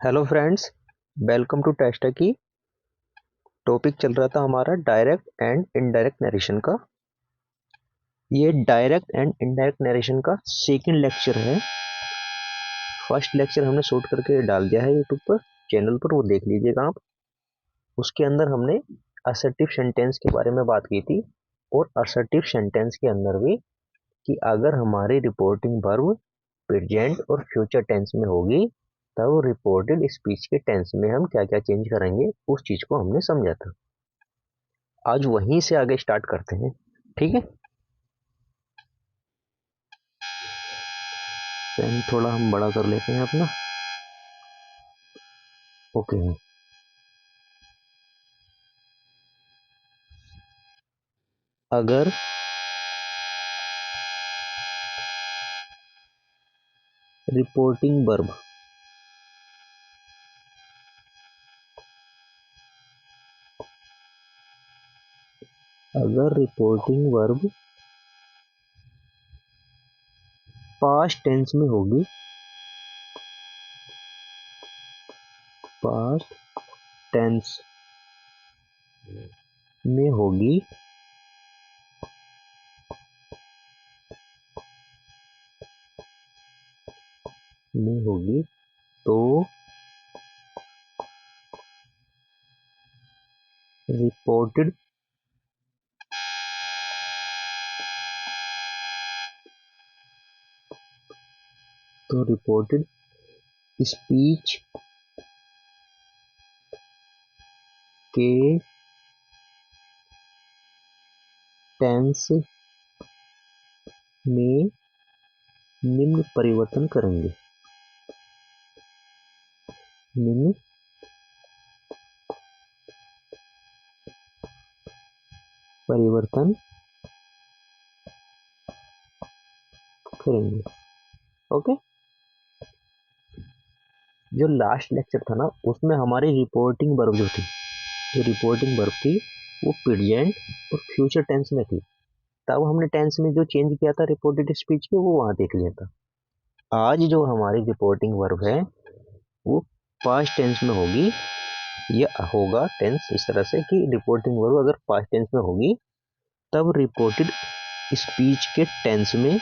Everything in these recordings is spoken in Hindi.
Hello friends, welcome to test की। टॉपिक चल रहा था हमारा डायरेक्ट एंड इनडायरेक्ट नरेशन का। ये डायरेक्ट एंड इनडायरेक्ट नरेशन का सेकंड लेक्चर है। फर्स्ट लेक्चर हमने शूट करके डाल दिया है यूट्यूब पर, चैनल पर, वो देख लीजिएगा आप। उसके अंदर हमने असर्टिव सेंटेंस के बारे में बात की थी, और असर्टिव सेंटेंस के अंदर भी कि अगर हमारी रिपोर्टिंग वर्ब प्रेजेंट और फ्यूचर टेंस में होगी तब रिपोर्टेड स्पीच के टेंस में हम क्या क्या चेंज करेंगे, उस चीज को हमने समझा था। आज वहीं से आगे स्टार्ट करते हैं, ठीक है। पेन थोड़ा हम बड़ा कर लेते हैं अपना। ओके। अगर रिपोर्टिंग वर्ब पास्ट टेंस में होगी, पास्ट टेंस में होगी तो रिपोर्टेड स्पीच के टेंस में निम्न परिवर्तन करेंगे। ओके। जो लास्ट लेक्चर था ना, उसमें हमारी रिपोर्टिंग वर्ब थी वो प्रेजेंट और फ्यूचर टेंस में थी। तब हमने टेंस में जो चेंज किया था रिपोर्टेड स्पीच के, वो वहां देख लिया था। आज जो हमारी रिपोर्टिंग वर्ब है वो पास्ट टेंस में होगी। या होगा टेंस इस तरह से कि रिपोर्टिंग वर्ब अगर पास्ट टेंस में होगी तब रिपोर्टेड स्पीच के टेंस में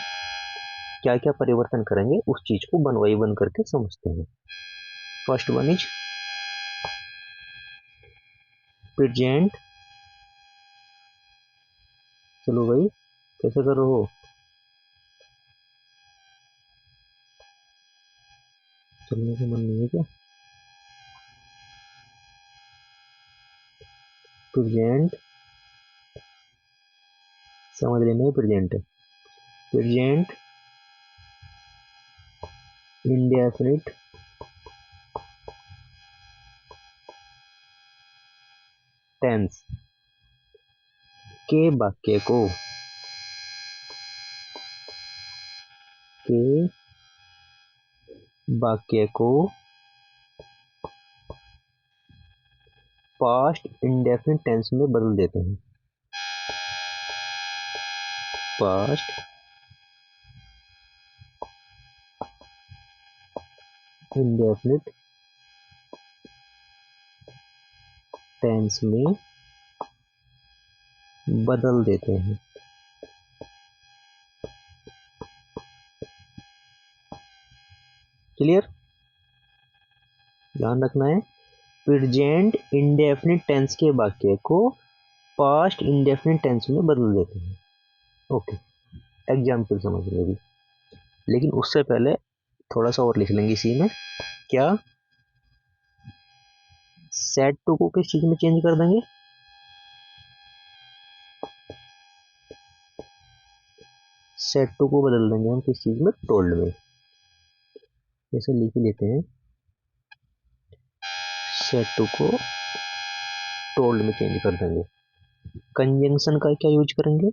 क्या क्या परिवर्तन करेंगे, उस चीज को वन बाई वन करके समझते हैं। First one is present. चलो भाई, कैसे कर रहे हो? चलने का मन नहीं है क्या? प्रेजेंट समझ लेना है। प्रेजेंट इंडेफिनिट टेंस के वाक्य को पास्ट इंडेफिनिट टेंस में बदल देते हैं। पास्ट इंडेफिनिट टेंस में बदल देते हैं। क्लियर? ध्यान रखना है, प्रेजेंट इंडेफिनिट टेंस के वाक्य को पास्ट इंडेफिनिट टेंस में बदल देते हैं। ओके, एग्जाम्पल समझ लेंगे, लेकिन उससे पहले थोड़ा सा और लिख लेंगे इसी में। क्या सेट टू को किस चीज में चेंज कर देंगे? सेट टू को बदल देंगे हम किस चीज में? टोल्ड में। जैसे लिख लेते हैं, सेट टू को टोल्ड में चेंज कर देंगे। कंजंक्शन का क्या यूज करेंगे?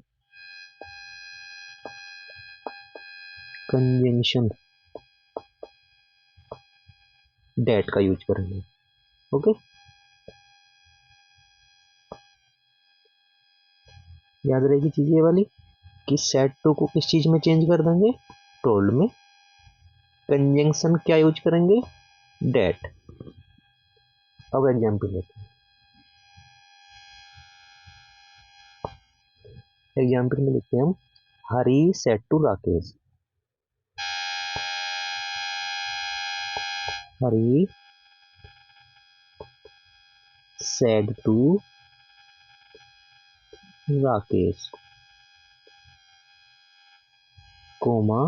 कंजंक्शन डेट का यूज करेंगे। ओके, याद रहेगी चीज ये वाली कि सेट टू को किस चीज में चेंज कर देंगे? टोल्ड में। कंजंक्शन क्या यूज करेंगे? डेट। अब एग्जाम्पल लेते हैं। एग्जाम्पल में लिखते हैं हम, Hari said to Rakesh. Hari said to Rakesh, comma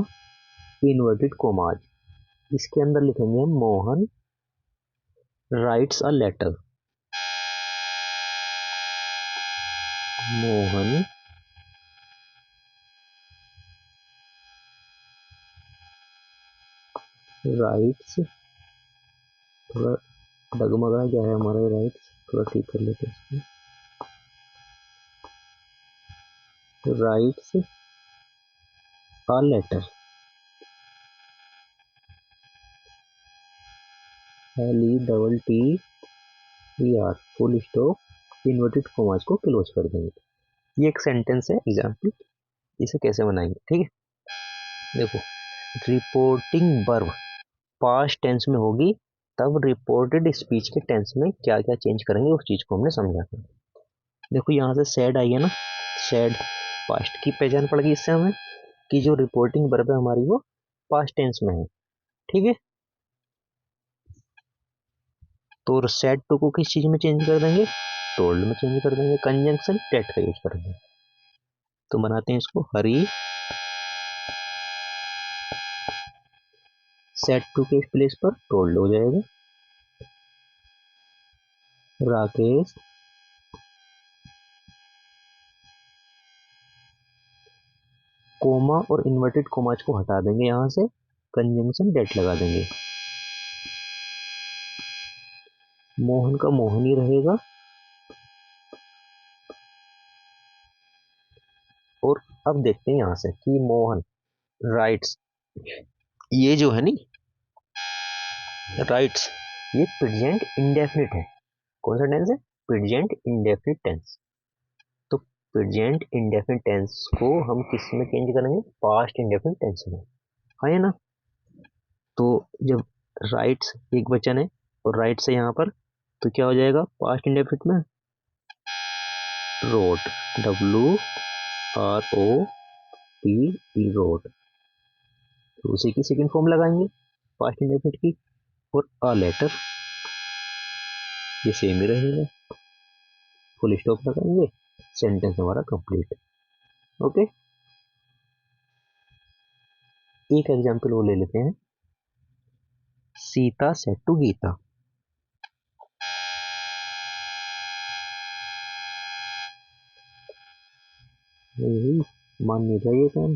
inverted commas. इसके अंदर लिखेंगे हम, Mohan writes a letter. Mohan writes, थोड़ा डगमगा गया है हमारा राइट्स, थोड़ा ठीक कर लेते हैं इसको। Writes a letter, LETTER, full stop, inverted commas को क्लोज कर देंगे। ये एक सेंटेंस है एग्जाम्पल, इसे कैसे बनाएंगे, ठीक है। देखो, रिपोर्टिंग वर्ब पास्ट टेंस में होगी, तब रिपोर्टेड स्पीच के टेंस में क्या क्या चेंज करेंगे उस चीज को हमने समझा था। देखो यहाँ से सैड आई है ना, सैड पास्ट की पहचान पड़ गई इससे हमें कि जो रिपोर्टिंग वर्ब है हमारी वो पास्ट टेंस में है, ठीक है। तो सैड टू को किस चीज में चेंज कर देंगे, टोल्ड में चेंज कर देंगे, कंजंक्शन टेट का यूज कर देंगे। तो बनाते हैं इसको, हरी सेट टू के प्लेस पर टोल्ड हो जाएगा, राकेश कोमा और इन्वर्टेड कोमाज को हटा देंगे, यहां से कंजंक्शन डेट लगा देंगे, मोहन का मोहन ही रहेगा। और अब देखते हैं यहां से कि मोहन राइट्स, ये जो है नी राइट्स, ये प्रेजेंट इंडेफिनिट है। कौन सा टेंस है, प्रेजेंट इंडेफिनिट टेंस। तो प्रेजेंट इंडेफिनिट टेंस को हम किस में चेंज करेंगे, पास्ट इंडेफिनिट टेंस में, है ना। तो जब राइट्स एक वचन है और राइट से यहाँ पर, तो क्या हो जाएगा पास्ट इंडेफिनिट में, रोट, WROTE, रोट। तो उसी की सेकंड फॉर्म लगाएंगे पास्ट इंडेफिनिट की, और अ लेटर, ये सेम ही रहेगा, फुल स्टॉप लगाएंगे, सेंटेंस हमारा कंप्लीट। ओके, एक एग्जांपल वो ले लेते हैं, सीता सेड टू गीता। मान नहीं रहा ये काम।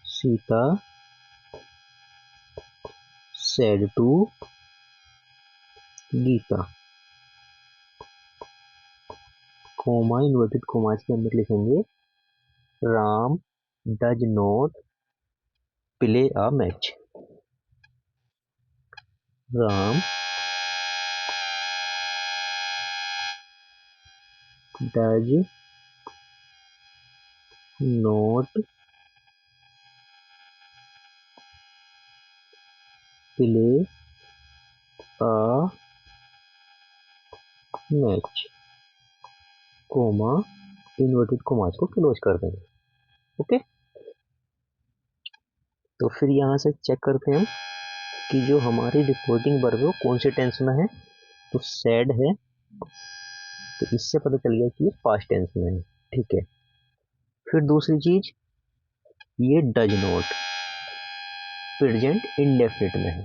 Sita said to Gita, comma inverted commas के अंदर लिखेंगे, Ram does not play a match. Ram does not play a match, comma inverted commas को क्लोज कर देंगे। ओके, तो फिर यहाँ से चेक करते हैं हम कि जो हमारी रिपोर्टिंग वर्ब है वो कौन से टेंस में है। तो सैड है, तो इससे पता चल गया कि ये पास्ट टेंस में है, ठीक है। फिर दूसरी चीज, ये डज नॉट प्रेजेंट इंडेफिनिट में है,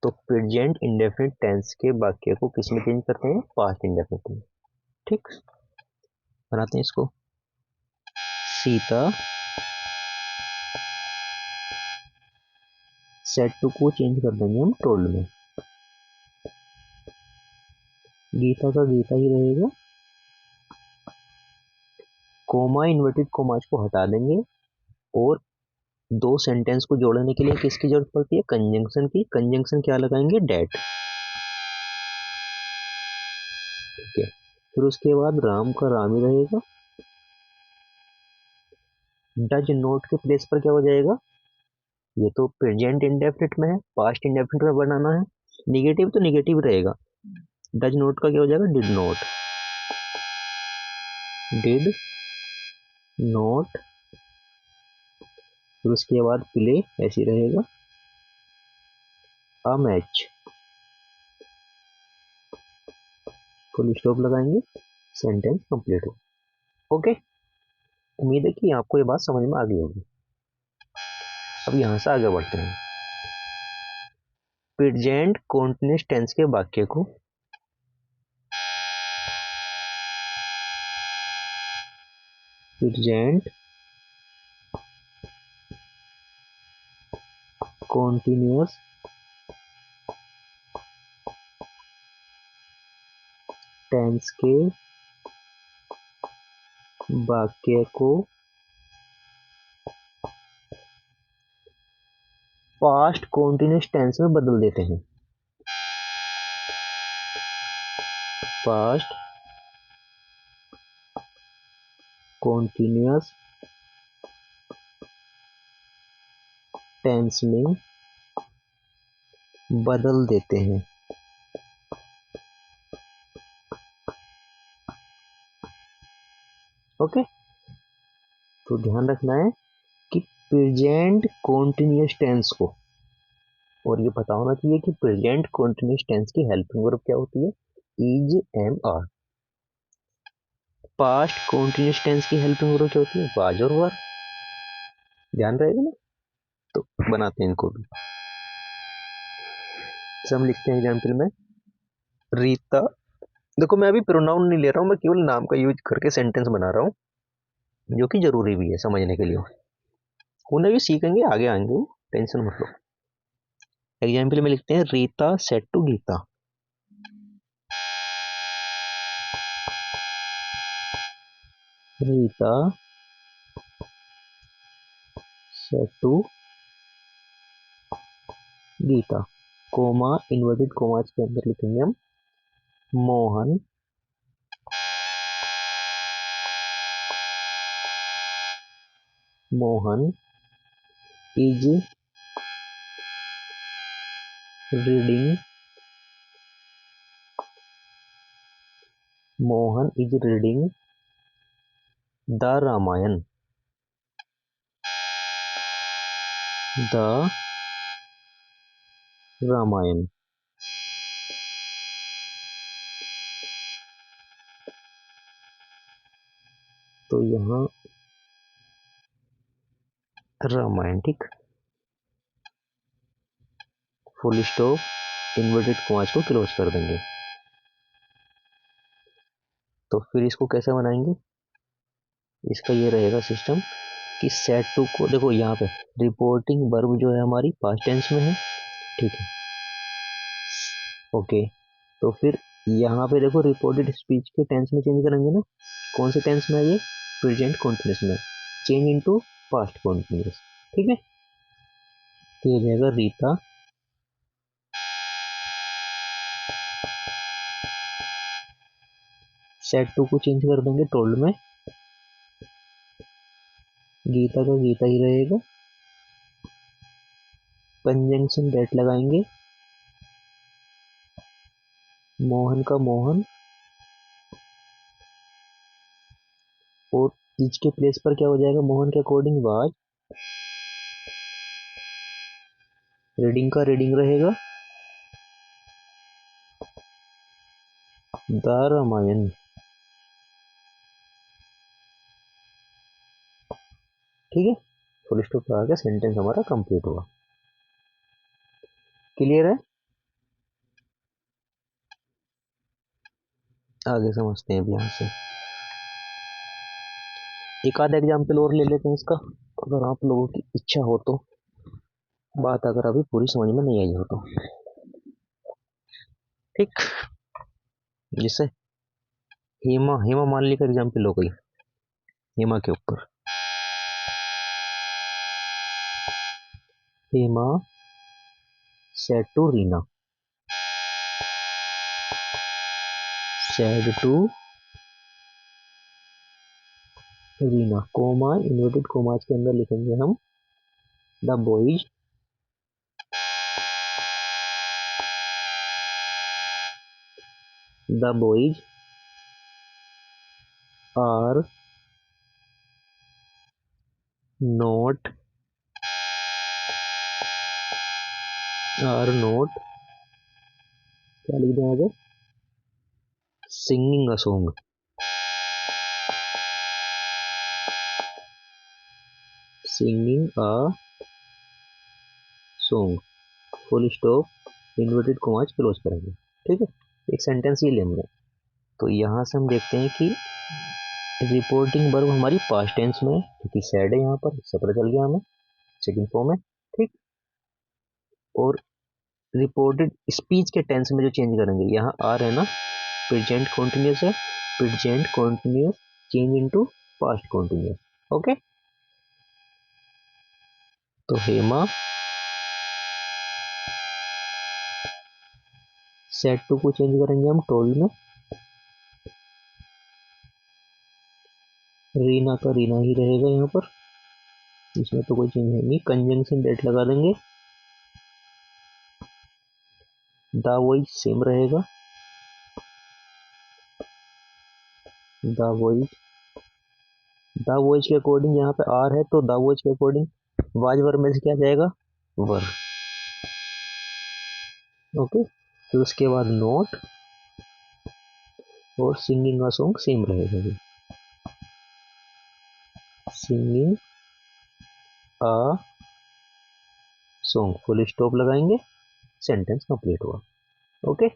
तो प्रेजेंट इंडेफिनिट टेंस के वाक्य को किस में चेंज करते हैं, पास्ट इंडेफिनिट में, ठीक। बनाते हैं इसको, सीता सेड टू को चेंज कर देंगे हम टोल्ड में, गीता का गीता ही रहेगा, कोमा इन्वर्टेड कोमास को हटा देंगे, और दो सेंटेंस को जोड़ने के लिए किसकी जरूरत पड़ती है, कंजंक्शन की। कंजंक्शन क्या लगाएंगे, डेट, ठीक है। फिर उसके बाद राम का राम ही रहेगा, डज नोट के प्लेस पर क्या हो जाएगा, ये तो प्रेजेंट इंडेफिनिट में है, पास्ट इंडेफिनिट में बनाना है, निगेटिव तो निगेटिव रहेगा। डज नॉट का क्या हो जाएगा, डिड नॉट, डिड नॉट, फिर उसके बाद प्ले ऐसे रहेगा, अ मैच, फुल स्टॉप लगाएंगे, सेंटेंस कंप्लीट हो। ओके, उम्मीद है कि आपको ये बात समझ में आ गई होगी। अब यहां से आगे बढ़ते हैं। प्रेजेंट कॉन्टिन्यूअस टेंस के वाक्य को प्रेजेंट कॉन्टिन्यूअस टेंस के वाक्य को पास्ट कॉन्टिन्यूअस टेंस में बदल देते हैं। पास्ट कॉन्टिन्यूअस टेंस में बदल देते हैं। ओके, तो ध्यान रखना है कि प्रेजेंट कॉन्टिन्यूअस टेंस को, और ये पता होना चाहिए कि प्रेजेंट कॉन्टिन्यूअस टेंस की हेल्पिंग वर्ब क्या होती है, is, am, are. Past continuous tense की हेल्पिंग वर्ब क्या होती है, वाज और वर। ध्यान रहेगा ना, तो बनाते हैं इनको भी। हम लिखते हैं एग्जाम्पल में, रीता, देखो मैं अभी प्रोनाउन नहीं ले रहा हूँ, मैं केवल नाम का यूज करके सेंटेंस बना रहा हूँ, जो कि जरूरी भी है समझने के लिए। उन्हें भी सीखेंगे, आगे आएंगे, टेंशन मत लो। एग्जाम्पल में लिखते हैं, Rita said to Gita, Rita said to Gita, comma, inverted commas के अंदर लिखेंगे हम, Mohan Mohan is reading, Mohan is reading the Ramayana, the Ramayana. तो यहाँ रामायण, ठीक, फुल स्टॉप, इन्वर्टेड कॉमास को क्लोज कर देंगे। तो फिर इसको कैसे बनाएंगे, इसका ये रहेगा सिस्टम कि सेट टू को, देखो यहाँ पे रिपोर्टिंग वर्ब जो है हमारी पास्ट टेंस में है, ठीक है, ओके। तो फिर यहाँ पे देखो रिपोर्टेड स्पीच के टेंस में चेंज करेंगे ना, कौन से टेंस में है ये, प्रेजेंट कॉन्टिन्यूअस में, चेंज इनटू पास्ट कॉन्टिन्यूअस, ठीक है। तो ये रहेगा रीता सेट टू को चेंज कर देंगे टोल्ड में, गीता का गीता ही रहेगा, कंजंक्शन दैट लगाएंगे, मोहन का मोहन, और इज के प्लेस पर क्या हो जाएगा, मोहन के अकॉर्डिंग वाज, रीडिंग का रीडिंग रहेगा द रामायण, ठीक है। फुल स्टॉप लगा के सेंटेंस हमारा कंप्लीट होगा। क्लियर है, आगे समझते हैं अब यहाँ से। एक आधा एग्जाम्पल और ले लेते हैं इसका, अगर आप लोगों की इच्छा हो तो, बात अगर अभी पूरी समझ में नहीं आई हो तो, ठीक। जैसे हेमा, हेमा मालिनी का एग्जाम्पल हो गई, हेमा के ऊपर, Hema said to Rina, said to Reena, comma, inverted commas के अंदर लिखेंगे हम the boys the boys are not क्या लिख दें आगे, singing a song. Singing a song, full stop, inverted commas close करेंगे। ठीक है, एक सेंटेंस ये ले हमने। तो यहाँ से हम देखते हैं कि रिपोर्टिंग वर्ब हमारी पास्ट टेंस में है, क्योंकि सैड है यहाँ पर, इससे पता चल गया हमें, सेकंड फॉर्म है। ठीक, और रिपोर्टेड स्पीच के टेंस में जो चेंज करेंगे, यहाँ आर है ना, प्रेजेंट कॉन्टिन्यूस है, present continuous change into past continuous. Okay, तो हेमा सेड टू को चेंज करेंगे हम टोल्ड में, रीना का रीना ही रहेगा यहाँ पर, इसमें तो कोई चेंज है नहीं। कंजंक्शन डेट लगा देंगे, द वॉइस सेम रहेगा, द वॉइस के अकॉर्डिंग यहाँ पे आर है, तो द वॉइस के अकॉर्डिंग वाज वर्ब में से क्या जाएगा, वर। ओके, फिर उसके बाद नोट और सिंगिंग का सॉन्ग सेम रहेगा, singing a song, full stop लगाएंगे, सेंटेंस कंप्लीट हुआ। ओके,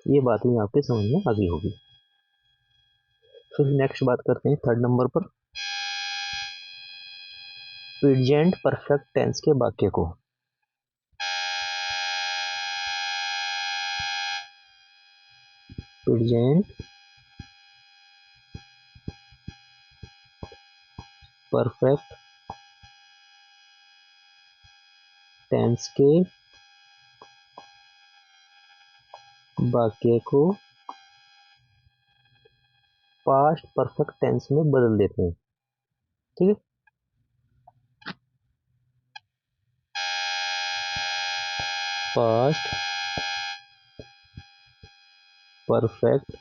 ये बात हुई आपके समझ में आ गई होगी। फिर नेक्स्ट बात करते हैं थर्ड नंबर पर, प्रेजेंट परफेक्ट टेंस के वाक्य को। प्रेजेंट परफेक्ट टेंस के वाक्य को पास्ट परफेक्ट टेंस में बदल देते हैं। ठीक है, पास्ट परफेक्ट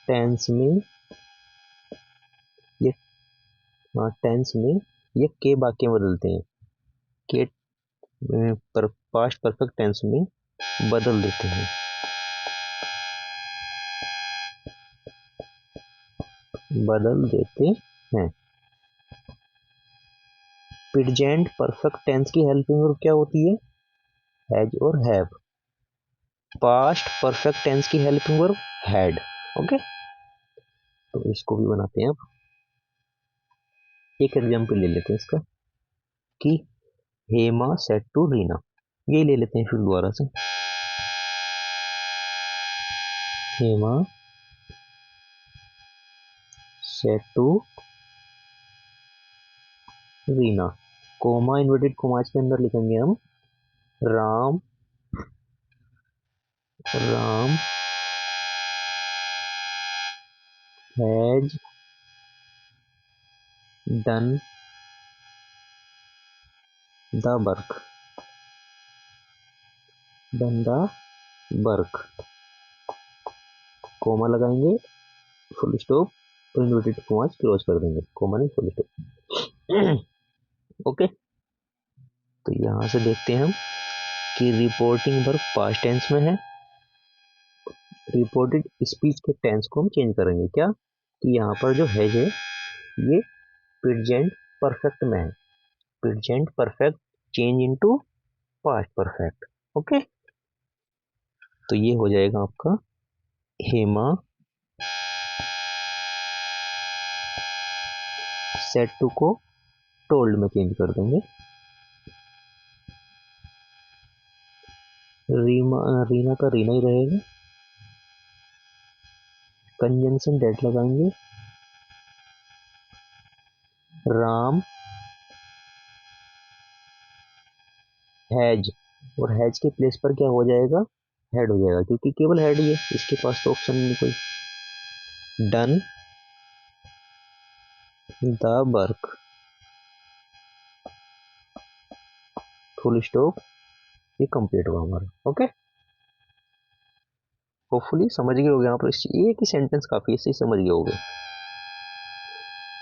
टेंस में ये टेंस में ये के वाक्य बदलते हैं, के पर पास्ट परफेक्ट टेंस में बदल देते हैं। बदल देते हैं। प्रेजेंट परफेक्ट टेंस की हेल्पिंग वर्ब क्या होती है, हैज और हैव। पास्ट परफेक्ट टेंस की हेल्पिंग वर्ब हैड। ओके, तो इसको भी बनाते हैं। अब एक एग्जांपल ले लेते हैं इसका, कि हेमा सेड टू रीना, ये ले लेते हैं फिर दोबारा से। Hema said to Reena, comma inverted commas के अंदर लिखेंगे हम, Ram has done the work, comma लगाएंगे, फुल स्टॉप, तो इन्वर्टेड कोमास क्लोज कर देंगे, कोमा नहीं फुल स्टॉप। ओके, तो यहाँ से देखते हैं हम कि रिपोर्टिंग वर्ब पास्ट टेंस में है, रिपोर्टेड स्पीच के टेंस को हम चेंज करेंगे। क्या, कि यहाँ पर जो हैज है ये प्रेजेंट परफेक्ट में है, present perfect change into past perfect. Okay, तो ये हो जाएगा आपका हेमा सेड टू को टोल्ड में चेंज कर देंगे, रीना का रीना ही रहेगा, कंजंक्शन डेट लगाएंगे, राम हैज, और हैज के प्लेस पर क्या हो जाएगा, हेड हो जाएगा, क्योंकि केवल हेड ही है, इसके पास तो ऑप्शन नहीं कोई। Done the work, full stop, ये कंप्लीट हुआ हमारा। ओके, होपफुली समझ गए होगे, यहाँ पर एक ही सेंटेंस काफी है, इसे समझ गए होगे।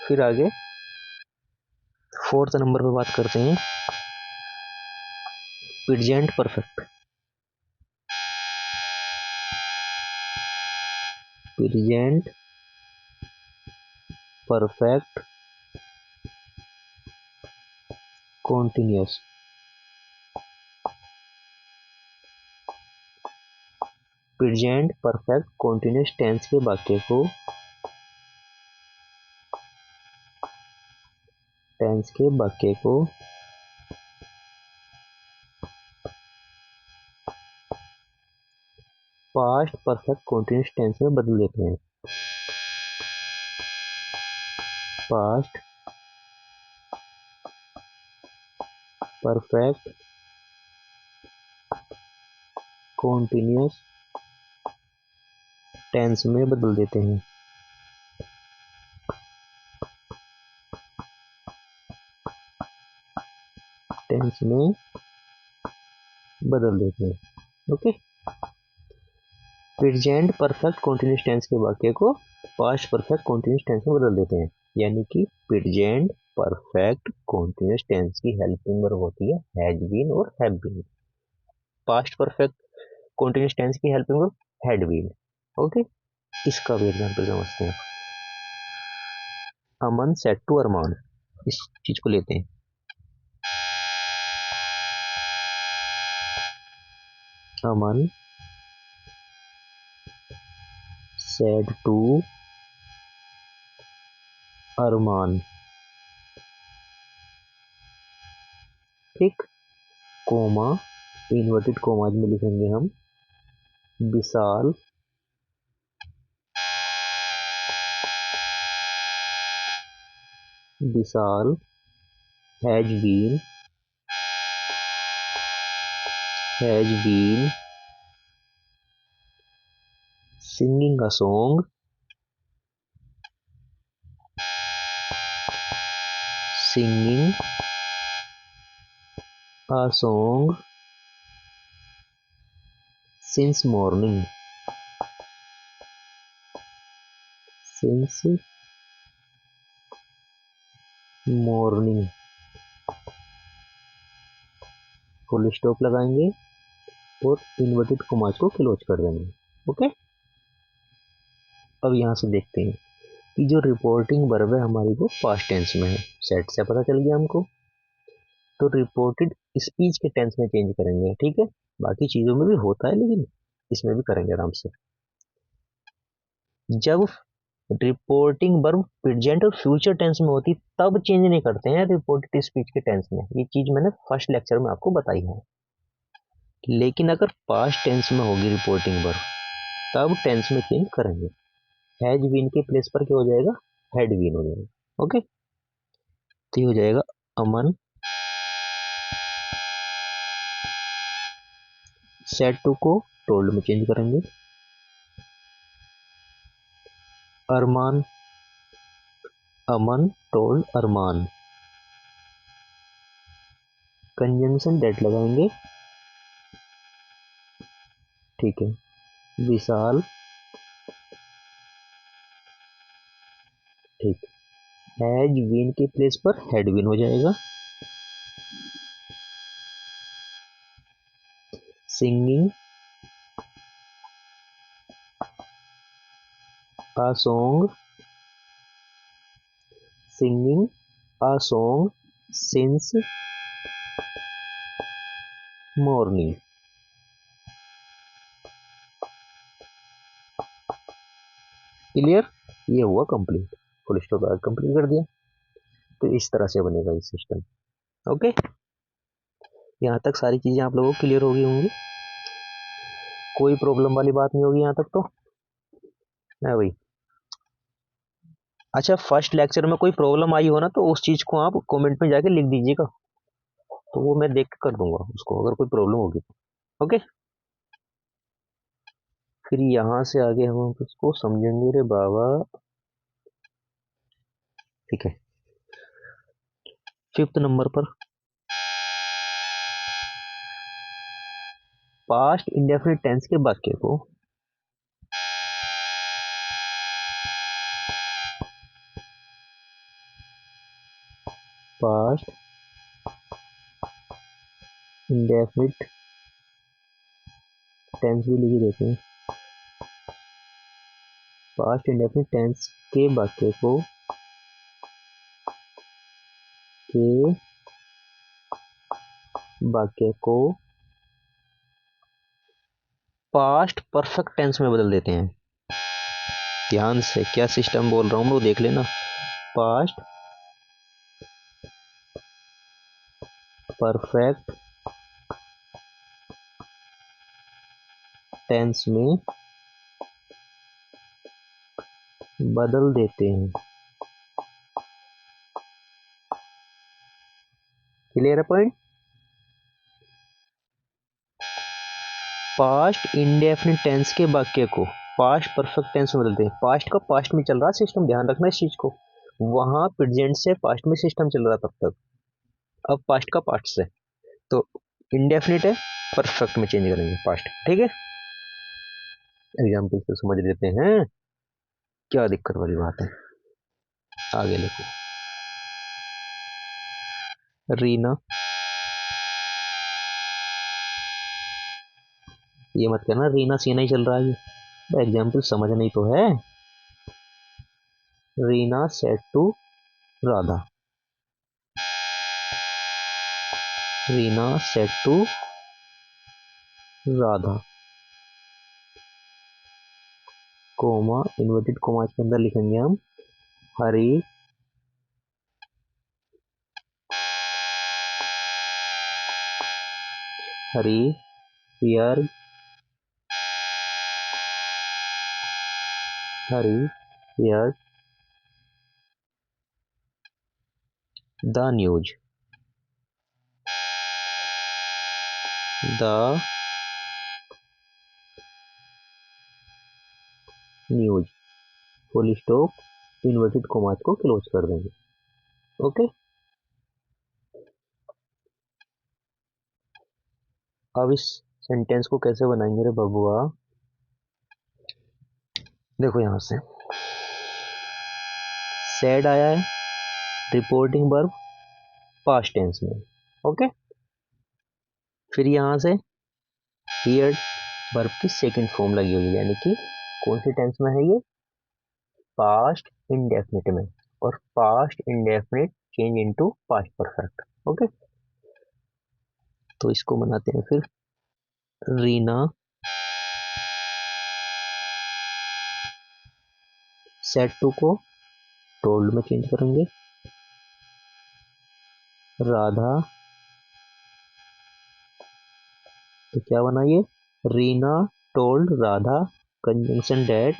फिर आगे 4th नंबर पर बात करते हैं present perfect. Present perfect continuous. Present perfect continuous tense के वाक्य को पास्ट परफेक्ट कॉन्टिन्यूअस टेंस में बदल देते हैं। पास्ट परफेक्ट कॉन्टिन्यूअस टेंस में बदल देते हैं। टेंस में बदल देते हैं। Okay, present perfect continuous tense के वाक्य को पास्ट परफेक्ट कॉन्टिन्यूअस टेंस में बदल देते हैं। यानी कि प्रेजेंट परफेक्ट कॉन्टिन्यूअस टेंस की हेल्पिंग वर्ब होती है हैज बीन और have been. Past perfect continuous tense की helping verb had been. Okay, इसका भी एग्जांपल समझते हैं। अमन सेड टू अरमान, इस चीज को लेते हैं। अमन सेड टू अरमान, ठीक, कोमा, इन्वर्टेड कोमाज में लिखेंगे हम Vishal has been singing a song since morning। Full stop लगाएंगे और इन्वर्टेड कॉमास को क्लोज कर देंगे। ओके, अब यहाँ से देखते हैं कि जो रिपोर्टिंग वर्ब है हमारी वो पास्ट टेंस में है। सेट से पता चल गया हमको, तो रिपोर्टेड स्पीच के टेंस में चेंज करेंगे। ठीक है, बाकी चीजों में भी होता है लेकिन इसमें भी करेंगे आराम से। जब रिपोर्टिंग वर्ब प्रेजेंट और फ्यूचर टेंस में होती तब चेंज नहीं करते हैं रिपोर्टेड स्पीच के टेंस में। ये चीज मैंने फर्स्ट लेक्चर में आपको बताई है। लेकिन अगर पास्ट टेंस में होगी रिपोर्टिंग वर्ब तब टेंस में चेंज करेंगे। हैज बीन के प्लेस पर क्या हो जाएगा, हैड बीन हो जाएगा। ओके, तो ये हो जाएगा अमन सेड टू को टोल्ड में चेंज करेंगे। अमन टोल्ड अरमान, कंजंक्शन डेट लगाएंगे। ठीक है, विशाल, ठीक, हैज बीन के प्लेस पर हैड बीन हो जाएगा। Singing a song since morning। Clear, ये हुआ कंप्लीट, फुल स्टॉप कंप्लीट कर दिया। तो इस तरह से बनेगा ये सिस्टम। ओके, यहाँ तक सारी चीजें आप लोगों को क्लियर हो गई होंगी, कोई प्रॉब्लम वाली बात नहीं होगी यहाँ तक तो है भाई। अच्छा, फर्स्ट लेक्चर में कोई प्रॉब्लम आई हो ना तो उस चीज को आप कमेंट में जाके लिख दीजिएगा, तो वो मैं देख कर दूंगा उसको अगर कोई प्रॉब्लम होगी तो। ओके, फिर यहाँ से आगे हम उसको समझेंगे रे बाबा। ठीक है, 5th नंबर पर पास्ट इंडेफिनिट टेंस के वाक्य को पास्ट इंडेफिनिट टेंस भी लिख देते हैं। पास्ट इंडेफिनिट टेंस के वाक्य को पास्ट परफेक्ट टेंस में बदल देते हैं। ध्यान से क्या सिस्टम बोल रहा हूँ वो देख लेना। पास्ट परफेक्ट टेंस में बदल देते हैं। क्लियर है पॉइंट? पास्ट इंडेफिनिट टेंस के वाक्य को पास्ट परफेक्ट टेंस में बदलते हैं। पास्ट का पास्ट में चल रहा सिस्टम, ध्यान रखना इस चीज को। वहां प्रेजेंट से पास्ट में सिस्टम चल रहा तब तक, अब पास्ट का पास्ट से, तो इंडेफिनिट है, परफेक्ट में चेंज करेंगे पास्ट। ठीक है, एग्जाम्पल से समझ लेते हैं क्या दिक्कत वाली बात है। आगे लिखो, रीना, ये मत कहना रीना सीना ही चल रहा है, एग्जाम्पल समझना ही तो है। Reena said to Radha, Reena said to Radha, comma inverted comma के अंदर लिखेंगे हम Hari Hari hear Hari hear the news, the news, full stop inverted comma को क्लोज कर देंगे। ओके, अब इस सेंटेंस को कैसे बनाएंगे रे बबुआ, देखो यहां से सैड आया है, रिपोर्टिंग वर्ब पास्ट टेंस में। ओके, फिर यहां से हियर वर्ब की सेकंड फॉर्म लगी हुई है, यानी कि कौन सी टेंस में है ये, पास्ट इंडेफिनिट में, और past indefinite change into past perfect. Okay, तो इसको बनाते हैं फिर, रीना सेड टू को टोल्ड में चेंज करेंगे, राधा, तो क्या बना ये, Reena told Radha conjunction that,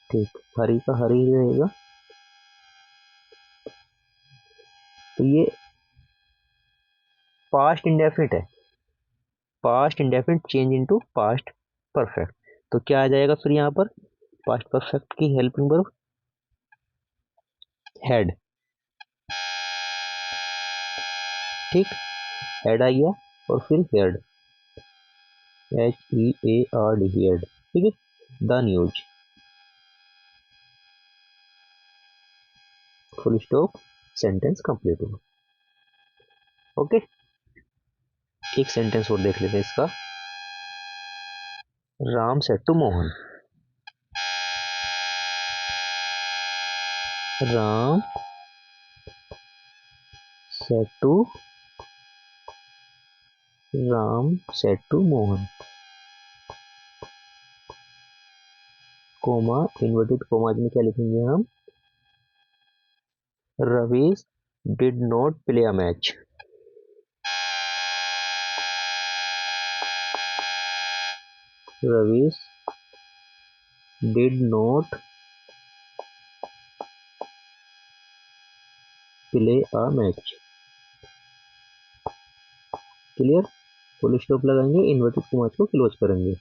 ठीक, हरी का हरी रहेगा। तो ये पास्ट इंडेफिनिट है, past indefinite change into past perfect, तो क्या आ जाएगा फिर यहाँ पर, पास्ट परफेक्ट की हेल्पिंग वर्ब हेड, ठीक, हेड आ गया, और फिर हेड, HEARD हेड, ठीक है, the news, full stop, sentence complete हुआ। ओके, एक सेंटेंस और देख लेते हैं इसका, Ram said to Mohan, Ram said to Ram said to Mohan, comma inverted comma में क्या लिखेंगे हम, Ravish did not play a match, Ravish did not play a match. Clear, full stop लगाएंगे, इन्वर्टेड कॉमास को क्लोज करेंगे।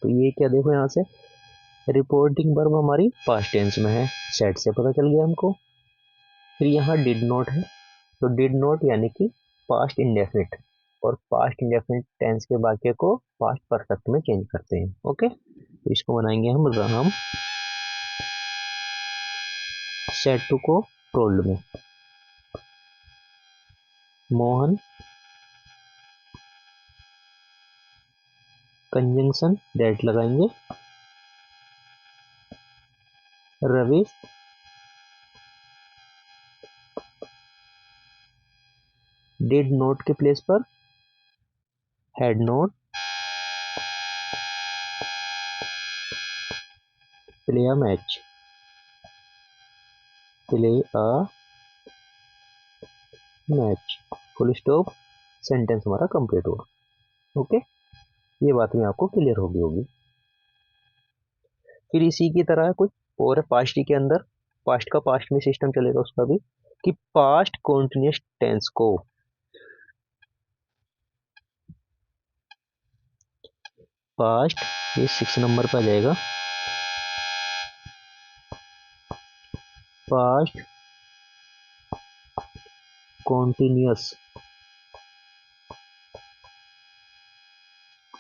तो ये क्या देखो यहाँ से, रिपोर्टिंग वर्ब हमारी पास्ट टेंस में है, सेट से पता चल गया हमको। फिर यहाँ डिड नॉट है, तो डिड नॉट यानी कि पास्ट इंडेफिनिट, और पास्ट इंडेफिनिट टेंस के वाक्य को पास्ट परफेक्ट में चेंज करते हैं। ओके, तो इसको बनाएंगे हम, राम सेट टू को टोल्ड में, मोहन कंजंक्शन दैट लगाएंगे, रवि डिड नोट के प्लेस पर had note play a match, play a match, full stop, sentence हमारा कंप्लीट हुआ। ओके, ये बात में आपको क्लियर होगी। फिर इसी की तरह कुछ और पास्ट के अंदर, पास्ट का पास्ट में सिस्टम चलेगा उसका भी, कि पास्ट कॉन्टिन्यूस टेंस को पास्ट, ये 6 नंबर पर आ जाएगा, पास्ट कॉन्टिन्यूस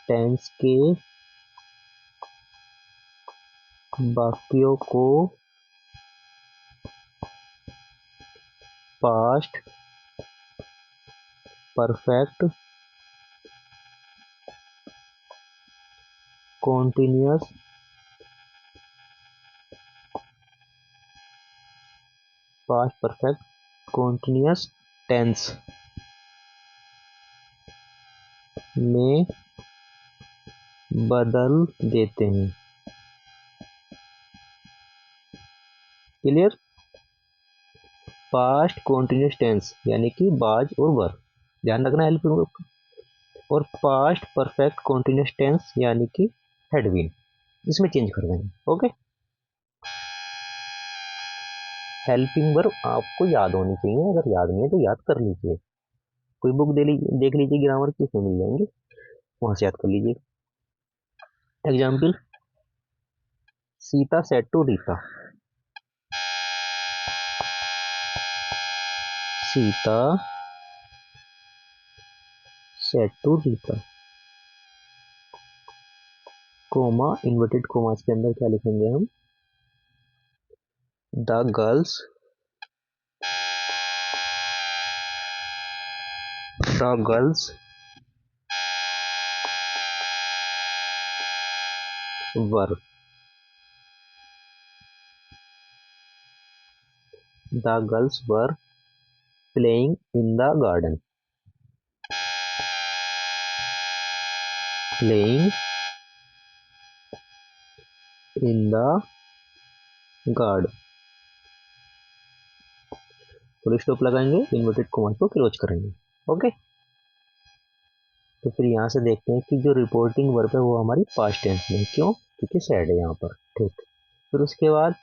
टेंस के वाक्यों को past perfect continuous past perfect continuous tense में बदल देते हैं। क्लियर? पास्ट कॉन्टिन्यूस टेंस यानी कि बाज और वर, ध्यान रखना हेल्पिंग वर्ब, और पास्ट परफेक्ट कॉन्टिन्यूस टेंस यानी कि हैड बीन, इसमें चेंज कर देंगे। ओके, हेल्पिंग वर्ब आपको याद होनी चाहिए, अगर याद नहीं है तो याद कर लीजिए, कोई बुक देख लीजिए ग्रामर की, उसमें मिल जाएंगे, वहां से याद कर लीजिए। Example, Sita said to Rita, Sita said to Rita, comma inverted commas के अंदर क्या लिखेंगे हम, the girls were playing in the garden, playing in the garden, full stop लगाएंगे, इन्वर्टेड कोमास को क्लोज करेंगे। ओके, तो फिर यहाँ से देखते हैं कि जो रिपोर्टिंग वर्ब है वो हमारी पास्ट टेंस में, क्यों? क्योंकि सैड है यहाँ पर। ठीक, फिर उसके बाद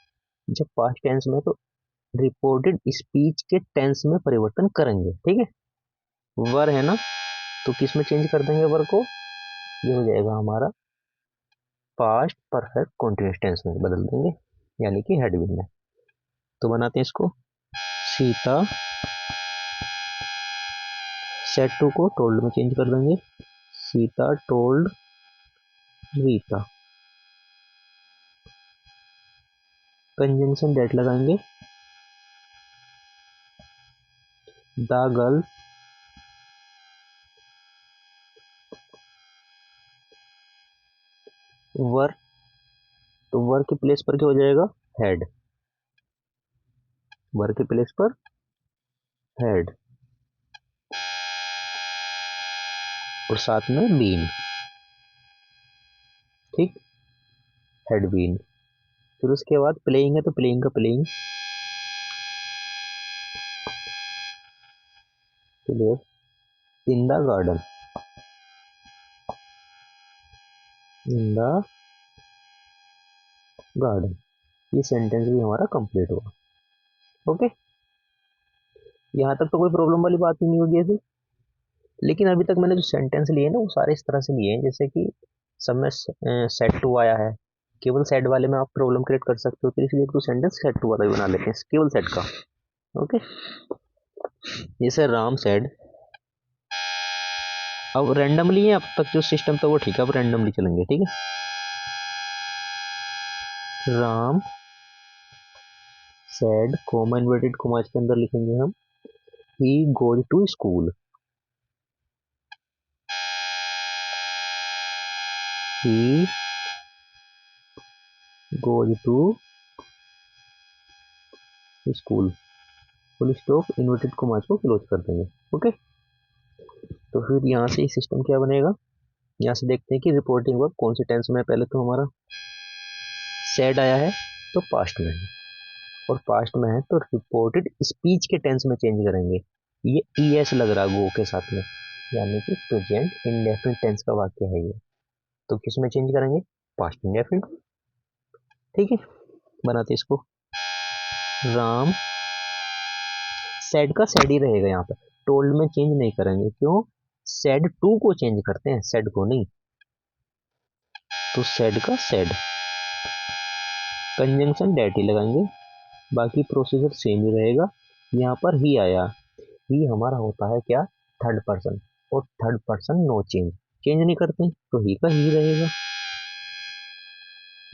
जब पास्ट टेंस में तो रिपोर्टेड स्पीच के टेंस में परिवर्तन करेंगे। ठीक है, वर है ना, तो किस में चेंज कर देंगे वर को, ये हो जाएगा हमारा पास्ट परफेक्ट कॉन्टिन्यूस टेंस में बदल देंगे, यानी कि हैड बीन में। तो बनाते हैं इसको, सीता सेड टू को टोल्ड में चेंज कर देंगे, Sita told Rita, conjunction that लगाएंगे, द गर्ल वर, तो वर के प्लेस पर क्या हो जाएगा, हेड, वर के प्लेस पर हेड, और साथ में बीन। ठीक, हैड बीन। फिर उसके बाद प्लेइंग है तो प्लेइंग का playing, in the garden, in the garden, ये सेंटेंस भी हमारा कंप्लीट हुआ। ओके, यहाँ तक तो कोई प्रॉब्लम वाली बात ही नहीं होगी ऐसे। लेकिन अभी तक मैंने जो सेंटेंस लिए ना वो सारे इस तरह से लिए हैं, जैसे कि सब में सेट टू आया है, केवल सेट वाले में आप प्रॉब्लम क्रिएट कर सकते हो, तो इसलिए एक तो सेंटेंस सेट टू वाला भी बना लेते हैं, केवल सेट का। ओके, जैसे राम सेड, अब रैंडमली है, अब तक जो सिस्टम था वो ठीक है, अब रैंडमली चलेंगे। ठीक है, Ram said comma inverted commas के अंदर लिखेंगे हम he goes to school, he goes to school, full stop, inverted commas को क्लोज कर देंगे। ओके, तो फिर यहाँ से सिस्टम क्या बनेगा, यहाँ से देखते हैं कि रिपोर्टिंग वर्ब कौन से टेंस में है। पहले तो हमारा सैड आया है तो पास्ट में है, और पास्ट में है तो रिपोर्टेड स्पीच के टेंस में चेंज करेंगे। ये ईएस लग रहा है गो के साथ में, यानी कि प्रेजेंट इंडेफिनिट टेंस का वाक्य है ये, तो किस में चेंज करेंगे, पास्ट इंडेफिनिट। ठीक है, बनाते इसको। राम, सैड का सैड ही रहेगा यहाँ पर, टोल्ड में चेंज नहीं करेंगे। क्यों, सैड टू को चेंज करते हैं, सैड को नहीं। तो सैड का सैड, कंजंक्शन डेट ही लगाएंगे, बाकी प्रोसीजर सेम ही रहेगा। यहाँ पर ही आया, ही हमारा होता है क्या, थर्ड पर्सन, और third person no change, change नहीं करते, तो ही का ही रहेगा।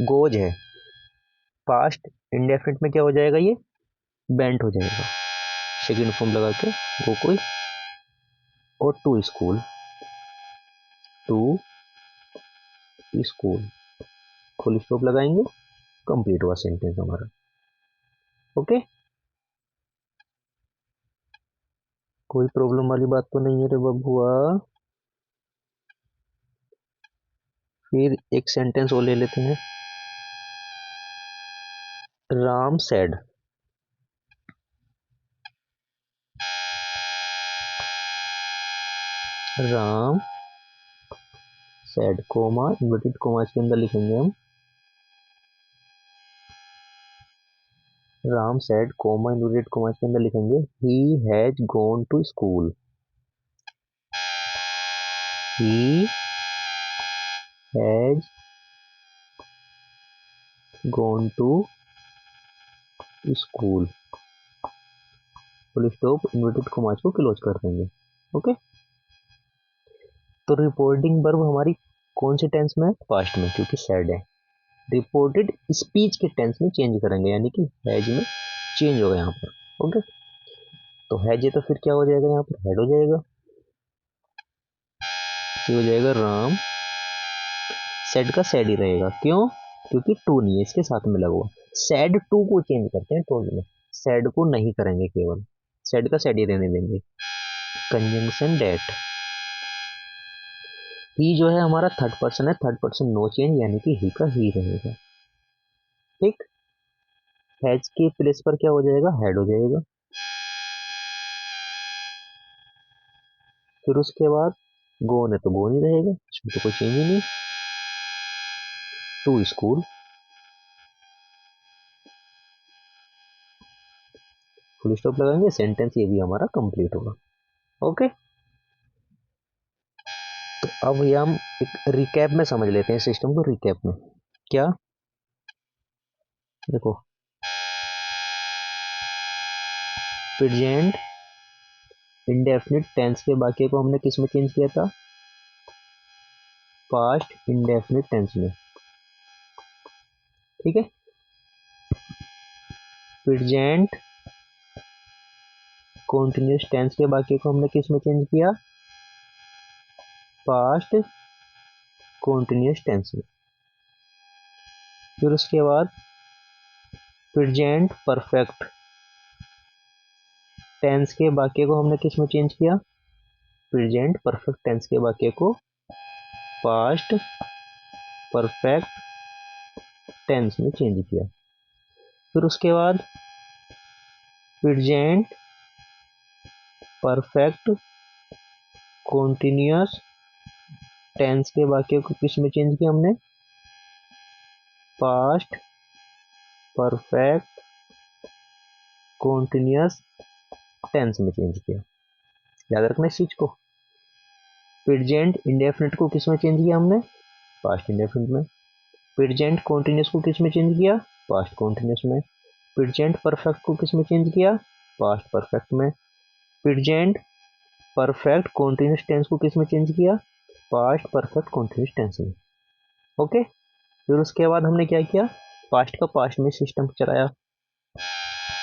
गोज है, पास्ट इंडेफिनिट में क्या हो जाएगा, ये बेंट हो जाएगा, सेकेंड फॉर्म लगा के गो कोई, और to school, to school, full stop लगाएंगे, कंप्लीट हुआ सेंटेंस हमारा। ओके, कोई प्रॉब्लम वाली बात तो नहीं है रे बबुआ। फिर एक सेंटेंस और ले लेते हैं। Ram said, Ram said comma inverted commas के अंदर लिखेंगे हम Ram said comma inverted commas के अंदर लिखेंगे he has gone to school, he has gone to school, full stop, inverted commas को क्लोज कर देंगे। ओके, तो रिपोर्टिंग वर्ब हमारी कौन से टेंस में है, पास्ट में, क्योंकि सैड है। रिपोर्टेड स्पीच के टेंस में चेंज करेंगे, यानी कि हैज में चेंज होगा यहाँ पर। ओके, तो हैज है तो फिर क्या हो जाएगा, यहाँ पर हेड हो जाएगा, ये हो जाएगा राम, सेड का सेड ही रहेगा। क्यों, क्योंकि टू नहीं है इसके साथ में लगा हुआ, सेड टू को चेंज करते हैं टोल में, सेड को नहीं करेंगे, केवल सेड का सेड ही रहने देंगे। कंजंक्शन डेट, ही जो है हमारा थर्ड पर्सन है, थर्ड पर्सन नो चेंज, यानी कि ही का ही रहेगा। ठीक, हैज के प्लेस पर क्या हो जाएगा, हेड हो जाएगा। फिर उसके बाद गोन है तो गोन ही रहेगा, इसमें तो कोई चेंज ही नहीं। टू स्कूल, फुल स्टॉप लगाएंगे, सेंटेंस ये भी हमारा कंप्लीट होगा। ओके, तो अब ये हम एक रिकैप में समझ लेते हैं सिस्टम को। रिकैप में क्या, देखो प्रेजेंट इंडेफिनिट टेंस के वाक्य को हमने किस में चेंज किया था, पास्ट इंडेफिनिट टेंस में। ठीक है, प्रेजेंट कॉन्टिन्यूस टेंस के वाक्य को हमने किस में चेंज किया, पास्ट कॉन्टिन्यूस टेंस में। फिर उसके बाद प्रेजेंट परफेक्ट टेंस के वाक्य को हमने किस में चेंज किया, प्रेजेंट परफेक्ट टेंस के वाक्य को पास्ट परफेक्ट टेंस में चेंज किया। फिर उसके बाद प्रेजेंट परफेक्ट कॉन्टिन्यूअस टेंस के वाक्य को किस में चेंज किया हमने, पास्ट परफेक्ट कॉन्टिन्यूअस टेंस में चेंज किया। याद रखना इस चीज को। प्रेजेंट इंडेफिनिट को किस में चेंज किया हमने, पास्ट इंडेफिनिट में। प्रेजेंट कॉन्टिन्यूअस को किस में चेंज किया, पास्ट कॉन्टिन्यूअस में। प्रेजेंट परफेक्ट को किस में चेंज किया, पास्ट परफेक्ट में। प्रेजेंट परफेक्ट कॉन्टिन्यूअस टेंस को किस में चेंज किया, पास्ट परफेक्ट कॉन्टिन्यूअस टेंस में। ओके, फिर उसके बाद हमने क्या किया, पास्ट का पास्ट में सिस्टम चलाया।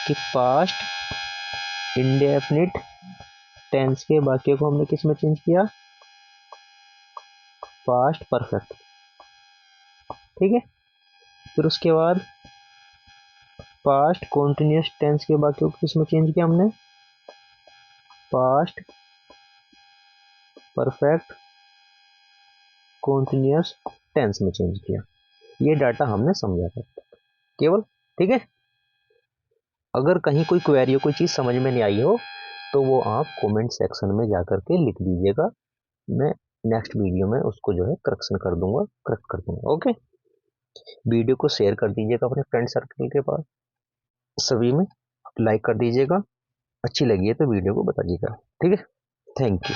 कि पास्ट इंडेफिनिट टेंस के वाक्य को हमने किस में चेंज किया, पास्ट परफेक्ट। ठीक है, फिर उसके बाद पास्ट कॉन्टिन्यूस टेंस के वाक्यों को किस में चेंज किया हमने, पास्ट परफेक्ट कॉन्टिन्यूस टेंस में चेंज किया। ये डाटा हमने समझा था केवल। ठीक है, अगर कहीं कोई क्वेरी, कोई चीज़ समझ में नहीं आई हो तो वो आप कमेंट सेक्शन में जाकर के लिख दीजिएगा, मैं नेक्स्ट वीडियो में उसको जो है करेक्ट कर दूंगा। ओके, वीडियो को शेयर कर दीजिएगा अपने फ्रेंड सर्कल के पास, सभी में लाइक कर दीजिएगा, अच्छी लगी है तो वीडियो को बताइएगा। ठीक है, थैंक यू।